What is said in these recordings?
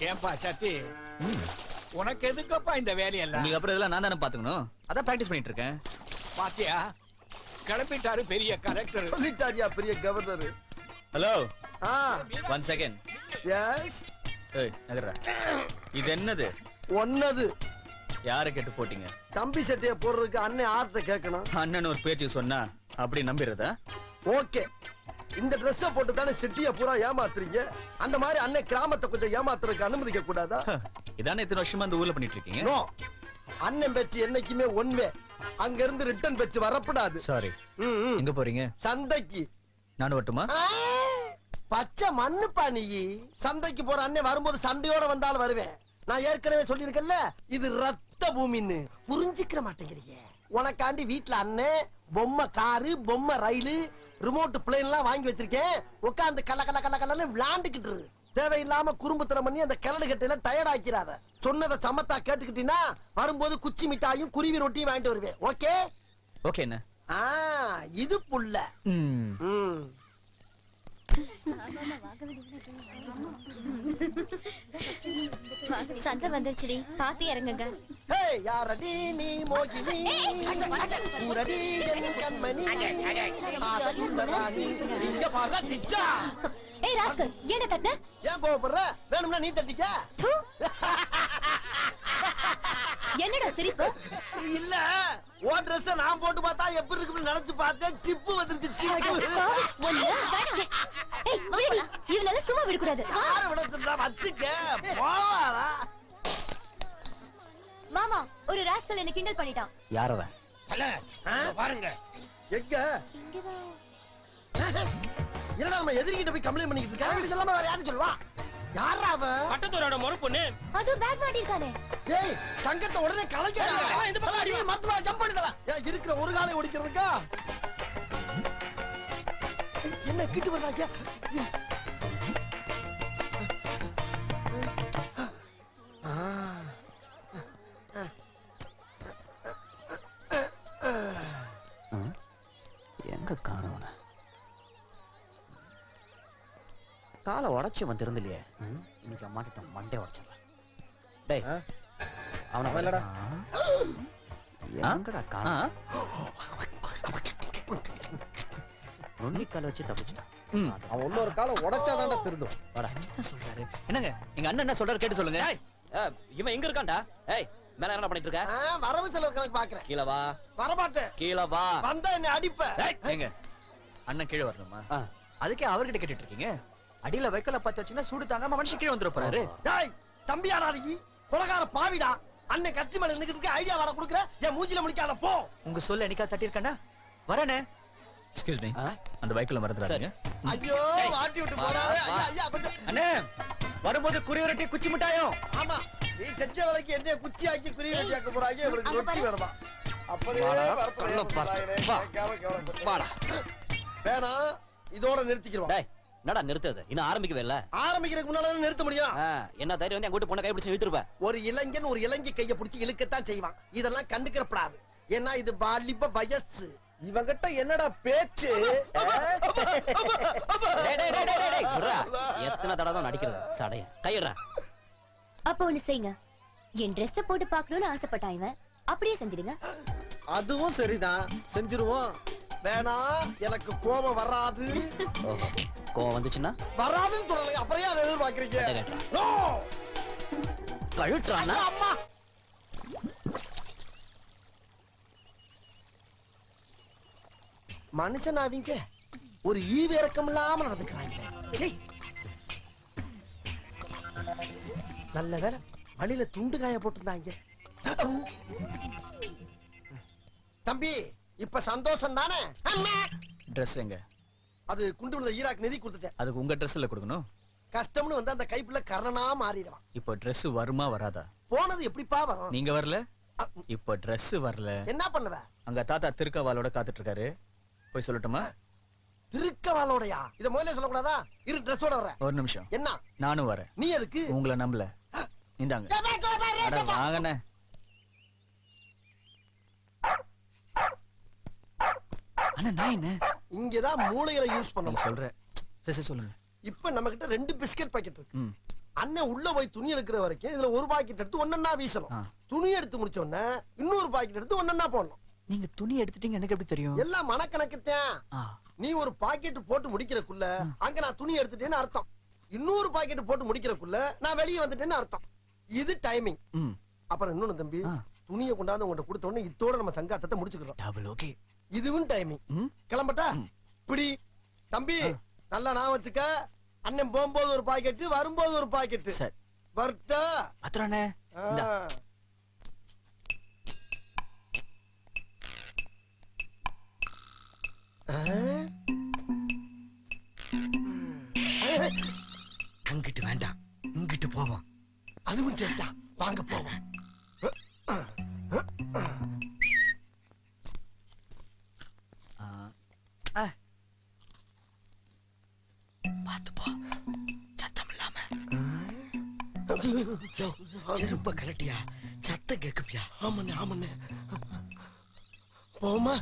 ஏன்பா சத்தி, உனக்கு எதுக்கப்பா இந்த வேலையெல்லாம்? உங்களுக்கு அப்புறம் இதெல்லாம் நான் தானே பாத்துக்கணும். அதான் பிராக்டிஸ் பண்ணிட்டு இருக்கேன். பாத்தியா, கிளம்பிட்டாரு பெரிய கலெக்டர். சொல்லிட்டாரியா பெரிய கவர்னர். ஹலோ, ஆ 1 செகண்ட். எஸ். ஏய் நகர்றா. இது என்னது? ஒன்னது. யாரை கேட்டு போட்டீங்க? தம்பி சட்டையை போடுறதுக்கு அண்ணன் ஆர்ட்ட கேட்கணும். அண்ணன் ஒரு பேச்சு சொன்னா அப்படி நம்பிடுறதா? ஓகே, இந்த ட்ரெஸ்ஸை போட்டு தானே சிட்டியை பூரா ஏமாத்துறீங்க. அந்த மாதிரி அண்ணன் கிராமத்தை கொஞ்சம் ஏமாத்துறதுக்கு அனுமதிக்க கூடாதா? இதானே இத்தனை வருஷமா அந்த ஊர்ல பண்ணிட்டு இருக்கீங்க. நோ, அண்ணன் பேச்சு என்னைக்குமே ஒன்வே. அங்க இருந்து ரிட்டர்ன் பேச்சு வரப்படாது. சாரி. எங்க போறீங்க? சந்தைக்கு. நானும் வரட்டுமா? பச்சை மண்ணுப்பா நீ. சந்தைக்கு போற அண்ணன் வரும்போது சண்டையோட வந்தாலும் வருவேன். நான் ஏற்கனவே சொல்லியிருக்கேன்ல, இது ரத்த பூமின்னு. புரிஞ்சுக்கிற மாட்டேங்கிறீங்க. உனக்காண்டி வீட்டுல அண்ணன் பொம்மை காரு, பொம்மை ரயிலு, ரிமோட் பிளேன் எல்லாம் வாங்கி வச்சிருக்கேன். உட்காந்து கல்ல கல்ல கல்ல கல்லன்னு விளாண்டுக்கிட்டு இரு. தேவையில்லாம குறும்புத்தனம் பண்ணி அந்த கிளடு கட்டையில டயர்ட் ஆக்கிறாத. சொன்னதை சமத்தா கேட்டுக்கிட்டீங்கன்னா வரும்போது குச்சி மிட்டாயும் குருவி ரொட்டியும் வாங்கிட்டு வருவேன். ஓகே ஓகே என்ன? இது புள்ள. சந்தை வந்துருச்சுடி, பாத்து இறங்குங்க. யாரடி நீ மோகினி, ஊரடி என் கண்மணி, ஆசையுள்ள ராணி, இங்க பாரு டிச்சா. ஏய் ராஸ்கல், என்ன தட்ட? ஏன் கோவப்படுற? வேணும்னா நீ தட்டிக்க. என்னடா சிரிப்பு? இல்ல, ஓ Dress நான் போட்டு பார்த்தா எப்படி இருக்குன்னு நினைச்சு பார்த்தேன். சிப்பு வந்துருச்சு, சிப்பு. ஏய் விடுடி, இவனால சும்மா விட கூடாது. யார விடறதுடா, வச்சுக்க. போவாடா. மாமா, ஒரு ராஸ்கல் என்ன கிண்டல் பண்ணிட்டான். யார் அவன்? அல, பாருங்க. எங்க? இங்கதான். என்னடா நம்ம எதிரிகிட்ட போய் கம்ப்ளைண்ட் பண்ணிட்டு இருக்க? அப்படி சொல்லாம வேற யாரும் சொல்வா? யாரா அவன்? பட்டத்தோரோட முறை பொண்ணு. அது பேக் மாட்டிருக்கானே. ஏய், சங்கத்தை உடனே கலைக்கடா. இந்த பக்கம் நீ மத்தவா ஜம்ப் பண்ணிடலாம். ஏய், இருக்கிற ஒரு காலை ஓடிக்கிறதுக்கா? என்ன கிட்டு வர்றாங்க? எங்க காணவன? காலை உடச்சு வந்திருந்து இல்லையே. இன்னைக்கு அம்மாட்ட மண்டே உடச்சிடலாம். டேய், அவனை வரலடா. எங்கடா காண? நொண்டி காலை வச்சு தப்பிச்சிட்டான். அவன் இன்னொரு காலை உடைச்சாதான்டா திருந்தும். வாடா. என்ன சொல்றாரு? என்னங்க எங்க அண்ணன் என்ன சொல்றாரு கேட்டு சொல்லுங்க. இவன் எங்க இருக்கான்டா? ஏய், மேல என்ன பண்ணிட்டு இருக்க? வரவு செலவு கணக்கு பாக்குறேன். கீழ வா. வரமாட்டேன். கீழ வா. வந்தா என்ன அடிப்ப. ஏங்க அண்ணன் கீழே வரணுமா? அதுக்கே அவர்கிட்ட கேட்டுட்டு இருக்கீங்க. அடியில வைக்கல பத்த வச்சுன்னா சூடு தாங்காம மனுஷன் கீழே வந்துட போறாரு. டேய், தம்பியாடா நீ. கொலகார பாவிடா. அண்ணன் கத்தி மேல நின்னுக்கிட்டு ஐடியா வாட குடுக்குற. என் மூஞ்சில முடிக்காத போ. உங்க சொல்ல என்னைக்கா தட்டி இருக்கேனா? வரேனே. Excuse me. அந்த பைக்ல மறந்துறாதீங்க. ஐயோ, வாட்டி விட்டு போறாரு. ஐயா ஐயா கொஞ்சம். அண்ணே, வரும்போது குறி ரொட்டி குச்சி மிட்டாயும். ஆமா, நீ செஞ்ச வேலைக்கு என்ன குச்சி ஆக்கி குறி ரொட்டி ஆக்க போறாங்க. இவருக்கு ரொட்டி வேணுமா? அப்பதே வாடா. வேணா, இதோட நிறுத்திக்கிறோம். டேய், என்னடா நிறுத்துது? இன்னும் ஆரம்பிக்கவே இல்ல. ஆரம்பிக்கிறதுக்கு முன்னால நிறுத்த முடியும். என்ன தைரியம் வந்து எங்கூட்டு பொண்ணை கை பிடிச்சு இழுத்துருப்ப? ஒரு இளைஞன் ஒரு இளைஞி கைய பிடிச்சு இழுக்கத்தான் செய்வான். இதெல்லாம் கண்டுக்கிறப்படாது. ஏன்னா இது வாலிப வயசு. இவங்கிட்ட என்னடா பேச்சு? எத்தனை தடவை தான் நடிக்கிறது? சடைய கையிடுறா. அப்ப ஒண்ணு செய்யுங்க, என் ட்ரெஸ் போட்டு பாக்கணும்னு ஆசைப்பட்டான் இவன். அப்படியே செஞ்சிடுங்க. அதுவும் சரிதான், செஞ்சிருவோம். வேணா, எனக்கு கோபம் வராது. கோவம் வந்துச்சுன்னா வராதுன்னு சொல்லலை. அப்புறம் அதை எதிர்பார்க்கறீங்க? கழுட்டுறானா? அம்மா, மனுஷன் அவங்க ஒரு ஈவு இறக்கம் இல்லாம நடந்துக்கிறாங்க. நல்ல வேலை வழியில துண்டு காய போட்டிருந்தாங்க. தம்பி, இப்ப சந்தோஷம் தானே? Dress எங்க? அது குண்டு விழுந்த ஈராக் நிதி கொடுத்துட்டேன். அதுக்கு உங்க Dressல கொடுக்கணும். கஷ்டம்னு வந்து அந்த கைப்புல கரணா மாறிடுவான். இப்போ Dress வருமா வராதா? போனது எப்படிப்பா வரும்? நீங்க வரல, இப்போ Dress வரல. என்ன பண்ணுவ? அங்க தாத்தா திருக்கவாலோட காத்துட்டு இருக்காரு. போய் சொல்லட்டுமா? திருக்கவாலோடயா? இத முதல்ல சொல்லக்கூடாதா? இரு, Dressோட வர. ஒரு நிமிஷம். என்ன? நானும் வரேன். நீ எதுக்கு? உங்களை நம்பல. இந்தாங்க. அட வாங்கண்ணே. அண்ணா நான் என்ன? இங்கதான் மூளையில யூஸ் பண்ணணும். சொல்றேன். சரி சொல்லுங்க. இப்ப நம்ம கிட்ட 2 பிஸ்கட் பாக்கெட் இருக்கு. அண்ணன் உள்ள போய் துணி எடுக்கிற வரைக்கும் இதுல ஒரு பாக்கெட் எடுத்து ஒன்னொன்னா வீசணும். துணி எடுத்து முடிச்ச உடனே இன்னொரு பாக்கெட் எடுத்து ஒன்னொன்னா போடணும். நீங்க துணி எடுத்துட்டீங்க எனக்கு எப்படி தெரியும்? எல்லாம் மனக்கணக்குத்தான். நீ ஒரு பாக்கெட் போட்டு முடிக்கிறக்குள்ள அங்க நான் துணி எடுத்துட்டேன்னு அர்த்தம். இன்னொரு பாக்கெட் போட்டு முடிக்கிறக்குள்ள நான் வெளியே வந்துட்டேன்னு அர்த்தம். இது டைமிங். அப்புறம் இன்னொன்னு தம்பி, துணியை கொண்டாந்து உங்கள்ட்ட கொடுத்த உடனே இதோட நம்ம சங்காத்தத்தை முடிச்சுக்கிறோம். Double okay. இதுவும் டைமிங். கிளம்பட்டா? இப்படி தம்பி நல்லா நான் வச்சுக்க. அண்ணன் போகும்போது ஒரு பாக்கெட், வரும்போது ஒரு பாக்கெட். சரி வரட்டா? அத்தனை அங்கிட்டு வேண்டாம், இங்கிட்டு போவோம். அதுவும் சரிதா, வாங்க போவோம். பார்த்து போ, சத்தம் இல்லாம. செருப்ப கலட்டியா, சத்தம் கேக்குப்பியா? ஆமண்ணே ஆமண்ணே. போமா.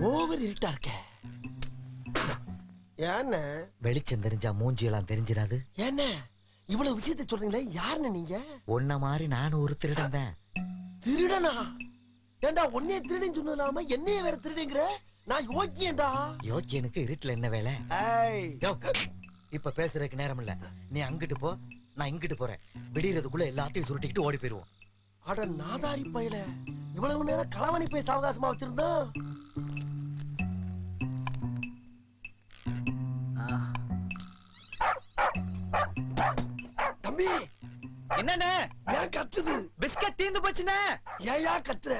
ஓவர் இருட்டா இருக்க. ஏன்ன வெளிச்சம் தெரிஞ்சா மூஞ்சியெல்லாம் தெரிஞ்சிடாது. என்ன இவ்வளவு விஷயத்தை சொல்றீங்களே? யாருன்னு நீங்க? உன்ன மாதிரி நானும் ஒரு திருடன் தான். திருடனா? ஏண்டா உன்னைய திருடன் சொல்லாம என்னைய வேற திருடுங்கிற? நான் யோக்கியேன்டா. யோக்கியனுக்கு இருட்டுல என்ன வேலை? இப்ப பேசுறதுக்கு நேரம் இல்ல. நீ அங்கிட்டு போ, நான் இங்கிட்டு போறேன். விடியறதுக்குள்ள எல்லாத்தையும் சுருட்டிக்கிட்டு ஓடி போயிருவோம். அட நாதாரி பயல, இவ்வளவு நேரம் களவணி போய் சாவகாசமா வச்சிருந்தா. தம்பி என்னண்ணே ஏன் கத்துது? பிஸ்கட் தீந்து போச்சுண்ணே. ஏயா கத்துற?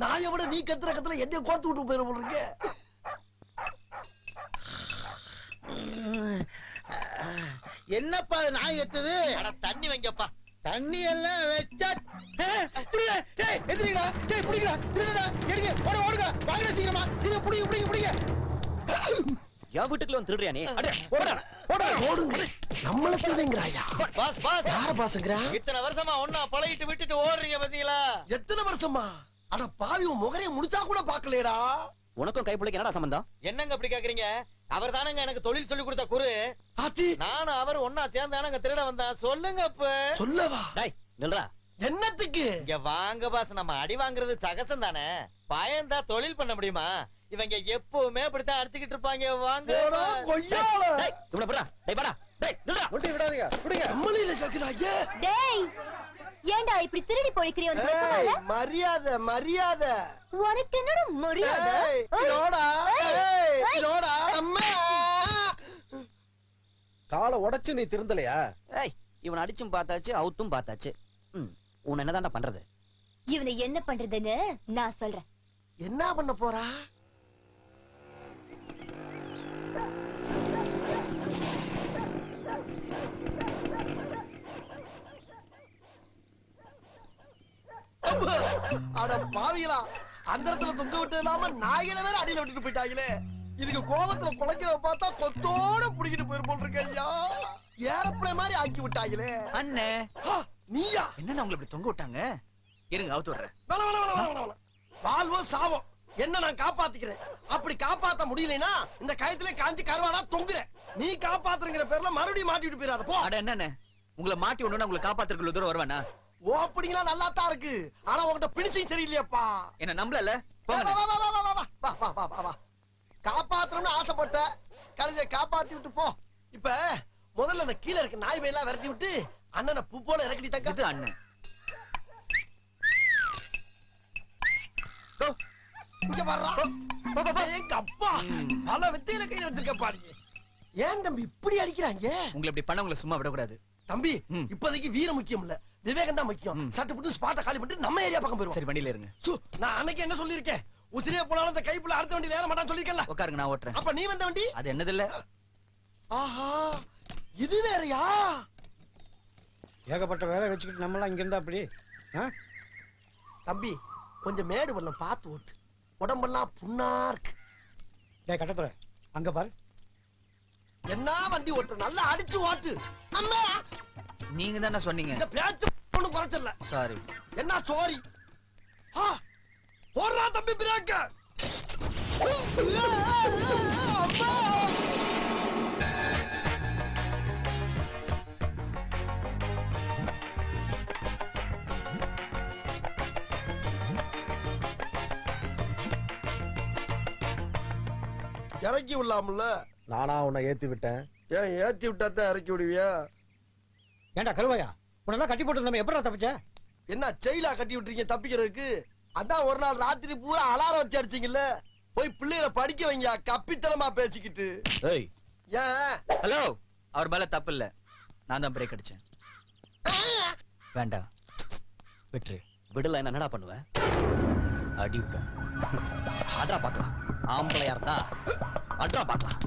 நான் எவ்வளவு நீ கத்துற கத்துல என்னைய கோர்த்து விட்டு போயிட போல இருக்கு. என்னப்பா நாய் எத்துது? தண்ணி வைங்கப்பா. தண்ணி எல்லாம் வச்சா எதிரிடா, டேய் புடிங்கடா, திருடா, எடுங்க, ஓடுங்க, வாங்க சீக்கிரமா, நீங்க புடிங்க. என் வீட்டுக்குள்ள வந்து திருடுறியா நீ? அடே ஓடா. ஓடுங்க. நம்மள திருடுங்கறாயா? Pass pass. யார பாசங்கறா? இத்தனை வருஷமா ஒண்ணா பழகிட்டு விட்டுட்டு ஓடுறீங்க பாத்தீங்களா? எத்தனை வருஷமா? அட பாவி, உன் முகரைய முடிச்சா கூட பாக்கலடா. உனக்கும் கைப்புள்ளைக்கு என்னடா சம்பந்தம்? என்னங்க அப்படி கேக்குறீங்க? அவர் தானங்க எனக்கு தொழில் சொல்லி கொடுத்த குரு. ஆத்தி நானும் அவர் ஒண்ணா சேர்ந்தானங்க திருட வந்தான். சொல்லுங்க அப்ப. சொல்லவா? டேய் நில்றா. என்னத்துக்கு? இங்க வாங்க பாஸ், நம்ம அடி வாங்குறது சகசம் தானே. பயந்தா தொழில் பண்ண முடியுமா? இவங்க எப்பவுமே அப்படித்தான் அடிச்சுக்கிட்டு இருப்பாங்க. வாங்க. போடா கொய்யால. டேய் இவன போடா. டேய் வாடா. டேய் நில்றா. ஒட்டி விடாதீங்க, புடிங்க. நம்மளில சக்குறாங்க. டேய் ஏன்டா இப்படி திருடி பொழிக்கிறியோ? உனக்கு வெக்கமா இல்ல? மரியாதை மரியாதை. உனக்கு என்னடா மரியாதை? இதோடா, இதோடா. அம்மா காலை உடைச்சு நீ திருந்தலையா? ஏய் இவன் அடிச்சும் பார்த்தாச்சு, அவுத்தும் பார்த்தாச்சு. உன்னை என்னதான்டா பண்றது? இவனை என்ன பண்றதுன்னு நான் சொல்றேன். என்ன பண்ண போறா? அட பாவிகளா, அந்த இடத்துல தொங்க விட்டது இல்லாம நாய்களை வேற அடியில விட்டுட்டு போயிட்டாங்களே. இதுக்கு கோபத்துல குலைக்கிறத பார்த்தா கொத்தோட புடிக்கிட்டு போயிருப்போம் இருக்கு. ஐயா, ஏறப்பட மாதிரி ஆக்கி விட்டாங்களே. அண்ணே நீயா? என்னண்ணா உங்களை இப்படி தொங்க விட்டாங்க? இருங்க அவுத்து விடுறேன். வாழ்வோ சாவோ என்ன நான் காப்பாத்திக்கிறேன். அப்படி காப்பாத்த முடியலனா இந்த கயத்துல காஞ்சி கருவாடா தொங்குறேன். நீ காப்பாத்துறங்கிற பேர்ல மறுபடியும் மாட்டிட்டு போயிடாத போ. அட என்னண்ணே, உங்களை மாட்டி விடணும்னா உங்களை காப்பாத்துறதுக்கு தூரம் வருவானா? ஓ அப்படிங்களா? நல்லா தான் இருக்கு. ஆனா உன்கிட்ட பிடிச்சும் சரியில்லையாப்பா. என்ன நம்பல? காப்பாத்தணும்னு ஆசைப்பட்ட கழுதைய காப்பாத்தி விட்டு போ. இப்ப முதல்ல அந்த கீழே இருக்க நாய் எல்லாம் விரட்டி விட்டு அண்ணனை பூ போல இறக்கடி தக்க. இது அண்ணன். இங்க வர்றா. எங்க அப்பா பல வித்தையில கையில வச்சிருக்க பாருங்க. ஏன் தம்பி இப்படி அடிக்கிறாங்க? உங்களை இப்படி பண்ண உங்களை சும்மா விடக்கூடாது தம்பி. இப்போதைக்கு வீரம் முக்கியம் இல்ல, விவேகம் தான் முக்கியம். சட்டு புட்டு ஸ்பாட்ட காலி பண்ணிட்டு நம்ம ஏரியா பக்கம் போயிருவோம். சரி வண்டியில இருங்க. நான் அன்னைக்கு என்ன சொல்லிருக்கேன்? உசிரியா போனாலும் அந்த கைப்புள்ள அடுத்த வண்டியில ஏற மாட்டான்னு சொல்லிருக்கல. உட்காருங்க, நான் ஓட்டுறேன். அப்ப நீ வந்த வண்டி அது என்னது இல்ல. ஆஹா, இது வேறயா? ஏகப்பட்ட வேலை வச்சுக்கிட்டு நம்மளாம் இங்க இருந்தா அப்படி. தம்பி கொஞ்சம் மேடு வரலாம் பார்த்து ஓட்டு. உடம்பெல்லாம் புண்ணா இருக்கு. டேய் கட்டத்துற, அங்க பாரு. என்ன வண்டி ஓட்டு, நல்லா அடிச்சு ஓட்டு. அம்மா நீங்க தானே சொன்னீங்க. இந்த பேச்சு ஒண்ணு குறைச்சல. சாரி. என்ன சோரி? போடுறா தம்பி பிரேக்க. இறக்கி விடலாம்ல. நானா உன்னை ஏத்தி விட்டேன். ஏன் ஏத்தி விட்டா தான் இறக்கி விடுவியா? ஏன்டா கருவாயா, உன்னெல்லாம் கட்டி போட்டு நம்ம எப்படா தப்பிச்ச? என்ன செயலா கட்டி விட்டுறீங்க தப்பிக்கிறதுக்கு? அதான் ஒரு நாள் ராத்திரி பூரா அலாரம் வச்சு அடிச்சீங்கல்ல. போய் பிள்ளைகளை படிக்க வைங்க, கப்பித்தனமா பேசிக்கிட்டு. ஏய் ஏன் ஹலோ, அவர் மேல தப்பு இல்ல, நான் தான் பிரேக் அடிச்சேன். வேண்டாம் விட்டுரு. விடல என்னடா பண்ணுவேன்? அடி விட்டேன். அட்ரா பாக்கலாம். ஆம்பளையா இருந்தா அட்ரா பாக்கலாம்.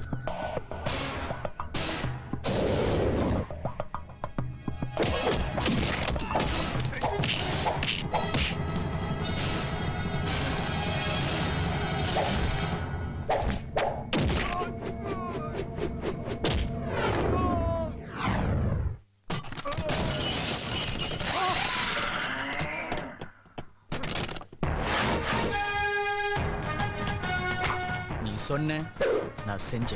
நீ சொன்ன, நான் செஞ்சேன்.